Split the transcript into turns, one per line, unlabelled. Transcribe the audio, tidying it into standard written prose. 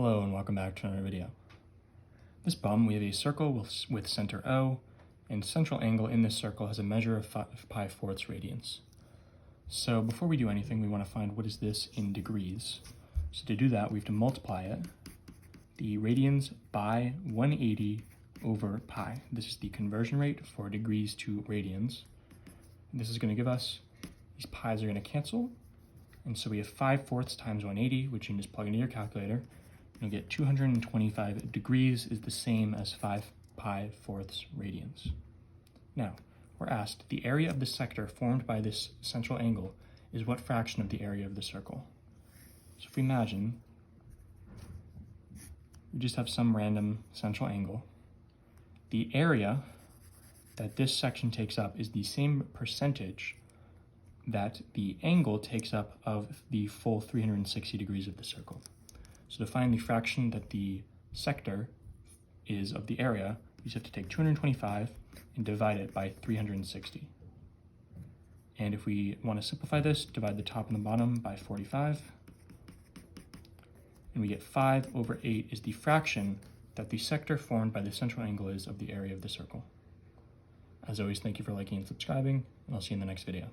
Hello and welcome back to another video. This problem, we have a circle with center O, and central angle in this circle has a measure of 5 pi-fourths radians. So before we do anything, we want to find what is this in degrees. So to do that, we have to multiply it, the radians by 180 over pi. This is the conversion rate for degrees to radians. And this is going to give us, these pi's are going to cancel, and so we have 5/4 times 180, which you can just plug into your calculator. You'll get 225 degrees is the same as 5 pi-fourths radians. Now, we're asked, the area of the sector formed by this central angle is what fraction of the area of the circle? So if we imagine, we just have some random central angle. The area that this section takes up is the same percentage that the angle takes up of the full 360 degrees of the circle. So to find the fraction that the sector is of the area, you just have to take 225 and divide it by 360. And if we want to simplify this, divide the top and the bottom by 45. And we get 5/8 is the fraction that the sector formed by the central angle is of the area of the circle. As always, thank you for liking and subscribing, and I'll see you in the next video.